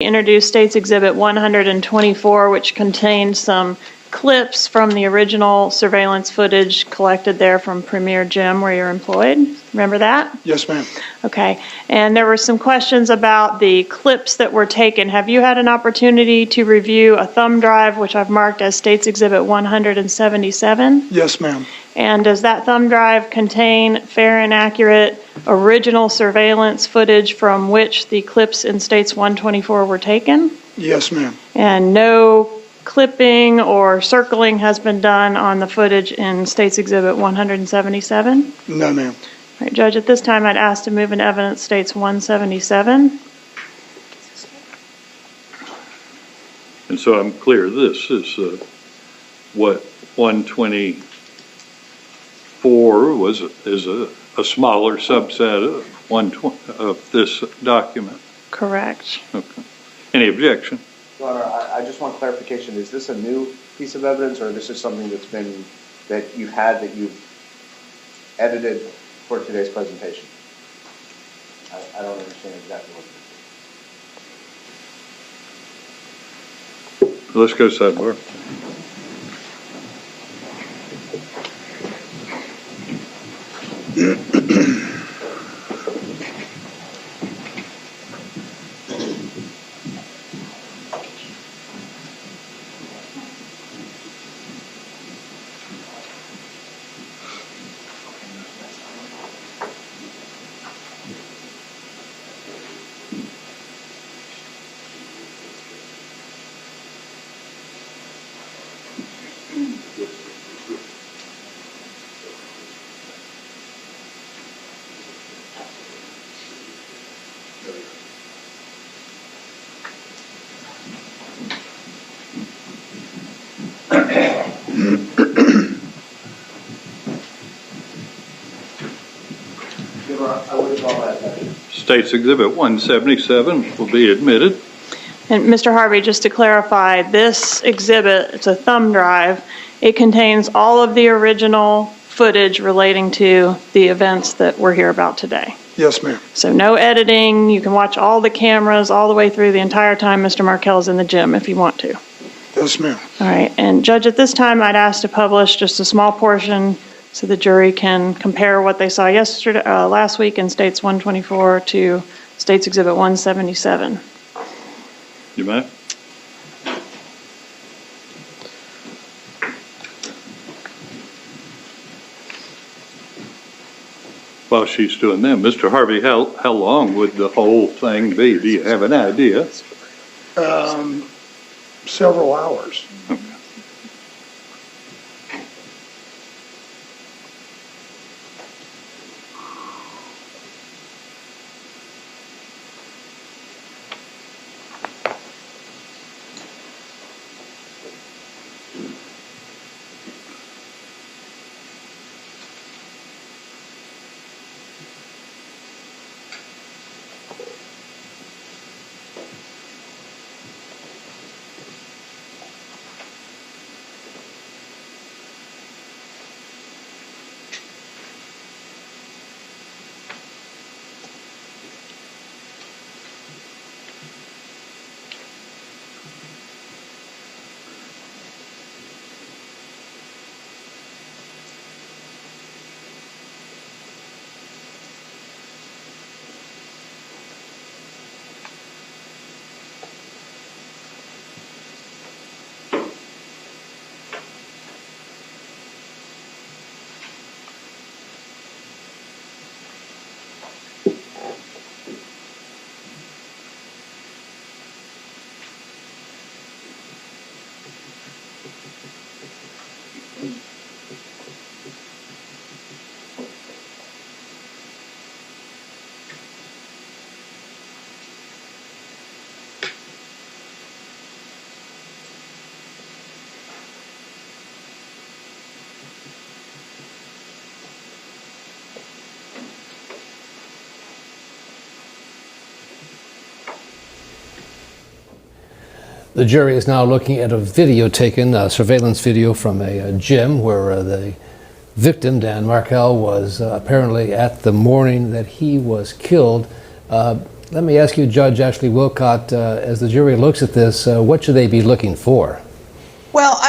Introduced State's Exhibit 124, which contained some clips from the original surveillance footage collected there from Premier Gym where you're employed. Remember that? Yes, ma'am. Okay. And there were some questions about the clips that were taken. Have you had an opportunity to review a thumb drive, which I've marked as State's Exhibit 177? Yes, ma'am. And does that thumb drive contain fair and accurate original surveillance footage from which the clips in States 124 were taken? Yes, ma'am. And no clipping or circling has been done on the footage in States Exhibit 177? No, ma'am. All right, Judge, at this time I'd ask to move into evidence States 177. And so I'm clear, this is what 124 is a smaller subset of 120 of this document. Correct. Okay. Any objection? Your Honor, I just want clarification. Is this a new piece of evidence, or this is something that you've edited for today's presentation? I don't understand exactly what it is. Let's go sidebar. States Exhibit 177 will be admitted. And Mr. Harvey, just to clarify, this exhibit, it's a thumb drive. It contains all of the original footage relating to the events that we're here about today. Yes, ma'am. So no editing. You can watch all the cameras all the way through the entire time Mr. Markell is in the gym if you want to. Yes, ma'am. All right. And Judge, at this time, I'd ask to publish just a small portion so the jury can compare what they saw yesterday, last week in States 124 to States Exhibit 177. You may. While she's doing that, Mr. Harvey, how long would the whole thing be? Do you have an idea? Several hours. Okay. The jury is now looking at a video taken, a surveillance video from a gym where the victim, Dan Markell, was apparently at the morning that he was killed. Let me ask you, Judge Ashley Wilcott, as the jury looks at this, what should they be looking for? Well,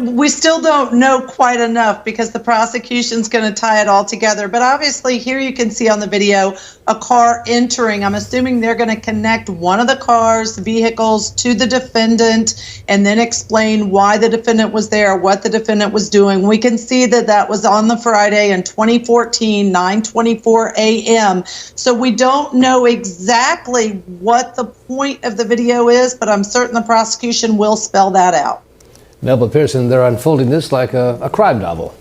we still don't know quite enough because the prosecution's going to tie it all together. But obviously, here you can see on the video a car entering. I'm assuming they're going to connect one of the cars, vehicles, to the defendant and then explain why the defendant was there, what the defendant was doing. We can see that that was on the Friday in 2014, 9:24 a.m. So we don't know exactly what the point of the video is, but I'm certain the prosecution will spell that out. Melba Pearson, they're unfolding this like a crime novel.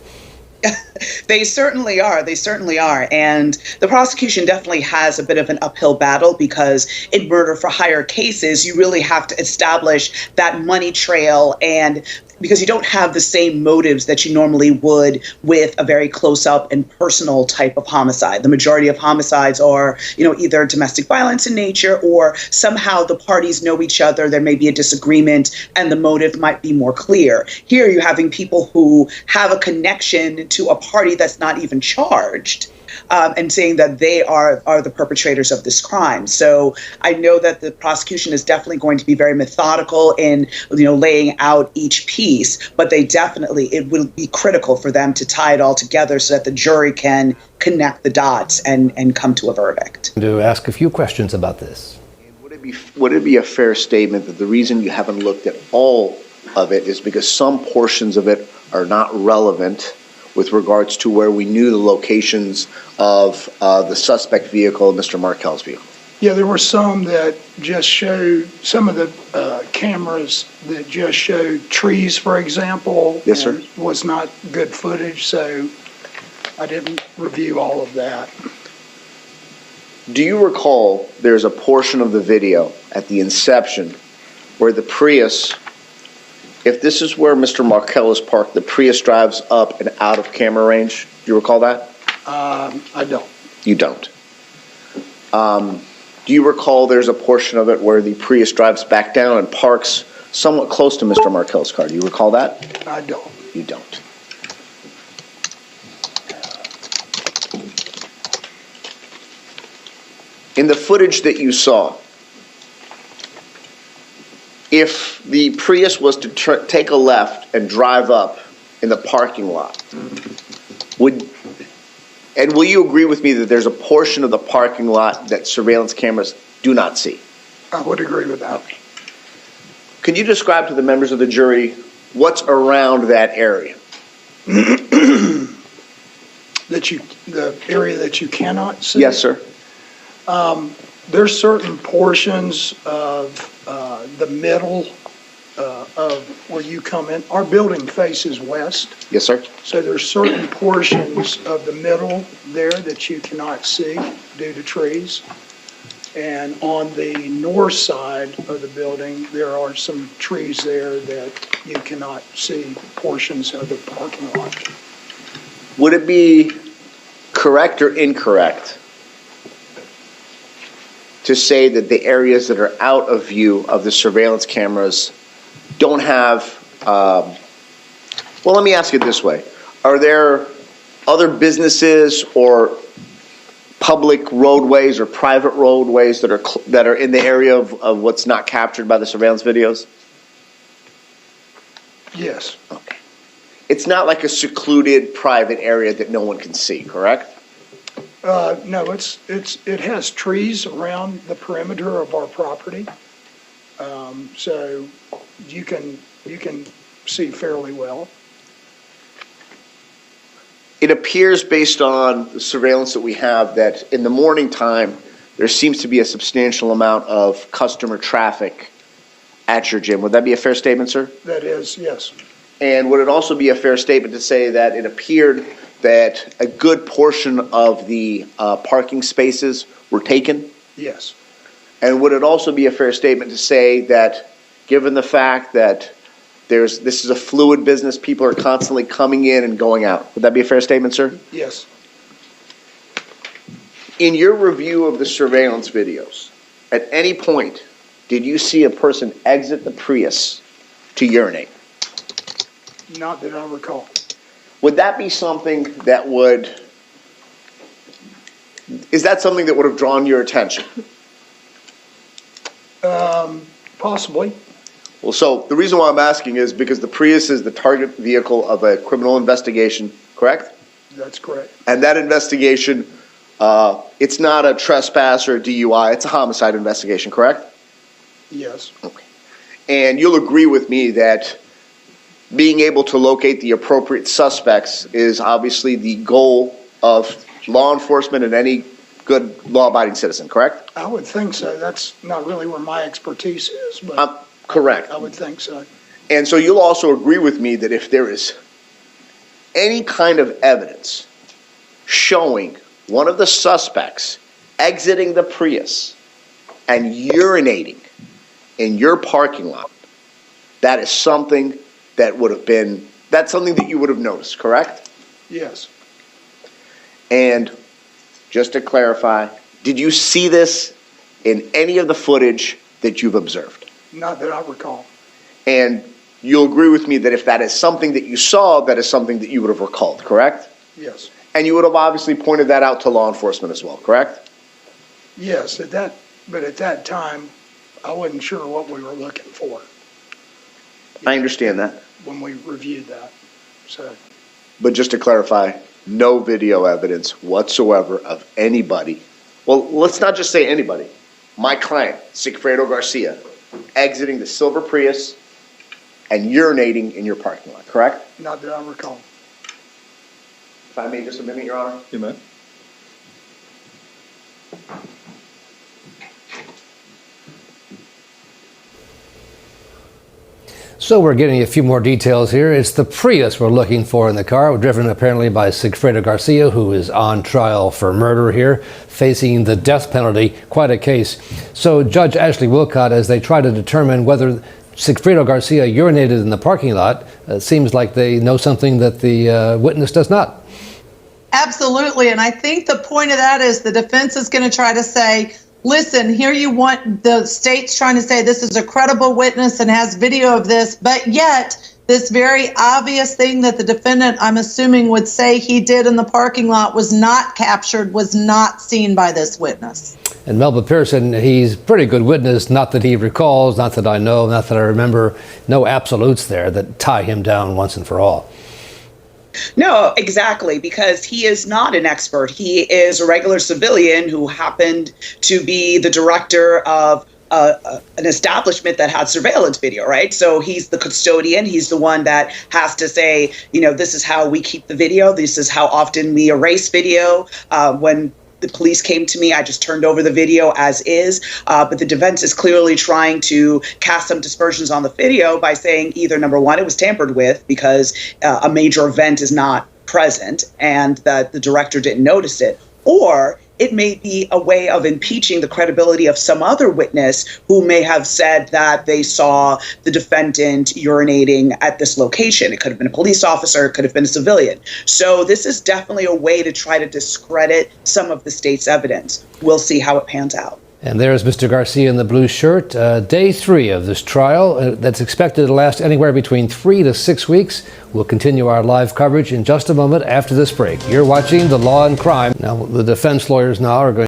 They certainly are. They certainly are. And the prosecution definitely has a bit of an uphill battle because in murder for hire cases, you really have to establish that money trail, and because you don't have the same motives that you normally would with a very close up and personal type of homicide. The majority of homicides are, either domestic violence in nature or somehow the parties know each other. There may be a disagreement and the motive might be more clear. Here you're having people who have a connection to a party that's not even charged. And saying that they are the perpetrators of this crime. So I know that the prosecution is definitely going to be very methodical in, laying out each piece, but it will be critical for them to tie it all together so that the jury can connect the dots and come to a verdict. To ask a few questions about this. Would it be a fair statement that the reason you haven't looked at all of it is because some portions of it are not relevant with regards to where we knew the locations of the suspect vehicle, Mr. Markel's vehicle? Yeah, there were some that just showed, some of the cameras that just showed trees, for example. Yes, sir. Was not good footage, so I didn't review all of that. Do you recall there's a portion of the video at the inception where the Prius, if this is where Mr. Markel is parked, the Prius drives up and out of camera range? Do you recall that? I don't. You don't. Do you recall there's a portion of it where the Prius drives back down and parks somewhat close to Mr. Markel's car? Do you recall that? I don't. You don't. In the footage that you saw, if the Prius was to take a left and drive up in the parking lot, will you agree with me that there's a portion of the parking lot that surveillance cameras do not see? I would agree with that. Could you describe to the members of the jury what's around that area? The area that you cannot see? Yes, sir. There's certain portions of the middle of where you come in. Our building faces west, Yes, sir. so there's certain portions of the middle there that you cannot see due to trees. And on the north side of the building, there are some trees there that you cannot see portions of the parking lot. Would it be correct or incorrect to say that the areas that are out of view of the surveillance cameras don't have, well, let me ask it this way. Are there other businesses or public roadways or private roadways that are in the area of what's not captured by the surveillance videos? Yes. Okay. It's not like a secluded private area that no one can see, correct? No, it has trees around the perimeter of our property, so you can see fairly well. It appears based on the surveillance that we have that in the morning time, there seems to be a substantial amount of customer traffic at your gym. Would that be a fair statement, sir? That is, yes. And would it also be a fair statement to say that it appeared that a good portion of the parking spaces were taken? Yes. And would it also be a fair statement to say that given the fact that this is a fluid business, people are constantly coming in and going out? Would that be a fair statement, sir? Yes. In your review of the surveillance videos, at any point, did you see a person exit the Prius to urinate? Not that I recall. Would that be something that is that something that would have drawn your attention? Possibly. Well, so the reason why I'm asking is because the Prius is the target vehicle of a criminal investigation, correct? That's correct. And that investigation, it's not a trespass or a DUI, it's a homicide investigation, correct? Yes. And you'll agree with me that being able to locate the appropriate suspects is obviously the goal of law enforcement and any good law-abiding citizen, correct? I would think so. That's not really where my expertise is, but Correct. I would think so. And so you'll also agree with me that if there is any kind of evidence showing one of the suspects exiting the Prius and urinating in your parking lot, that is something that would have been, that's something that you would have noticed, correct? Yes. And just to clarify, did you see this in any of the footage that you've observed? Not that I recall. And you'll agree with me that if that is something that you saw, that is something that you would have recalled, correct? Yes. And you would have obviously pointed that out to law enforcement as well, correct? Yes, but at that time, I wasn't sure what we were looking for I understand that. when we reviewed that. So, But just to clarify, no video evidence whatsoever of anybody. Well, let's not just say anybody. My client, Sigfredo Garcia, exiting the silver Prius and urinating in your parking lot, correct? not that I recall. If I may just a minute, Your Honor. You may. So we're getting a few more details here. It's the Prius we're looking for in the car, driven apparently by Sigfredo Garcia, who is on trial for murder here, facing the death penalty. Quite a case. So Judge Ashley Wilcott, as they try to determine whether Sigfredo Garcia urinated in the parking lot, it seems like they know something that the witness does not. Absolutely. And I think the point of that is the defense is going to try to say, listen, here you want the state's trying to say this is a credible witness and has video of this, but yet this very obvious thing that the defendant, I'm assuming, would say he did in the parking lot was not captured, was not seen by this witness. And Melba Pearson, he's a pretty good witness, not that he recalls, not that I know, not that I remember. No absolutes there that tie him down once and for all. No, exactly, because he is not an expert. He is a regular civilian who happened to be the director of an establishment that had surveillance video, right? So he's the custodian. He's the one that has to say, you know, this is how we keep the video. This is how often we erase video. When the police came to me, I just turned over the video as is. But the defense is clearly trying to cast some dispersions on the video by saying either, number one, it was tampered with because a major event is not present and that the director didn't notice it, or it may be a way of impeaching the credibility of some other witness who may have said that they saw the defendant urinating at this location. It could have been a police officer, it could have been a civilian. So this is definitely a way to try to discredit some of the state's evidence. We'll see how it pans out. And there's Mr. Garcia in the blue shirt. Day 3 of this trial that's expected to last anywhere between 3 to 6 weeks. We'll continue our live coverage in just a moment after this break. You're watching The Law and Crime. Now, the defense lawyers now are going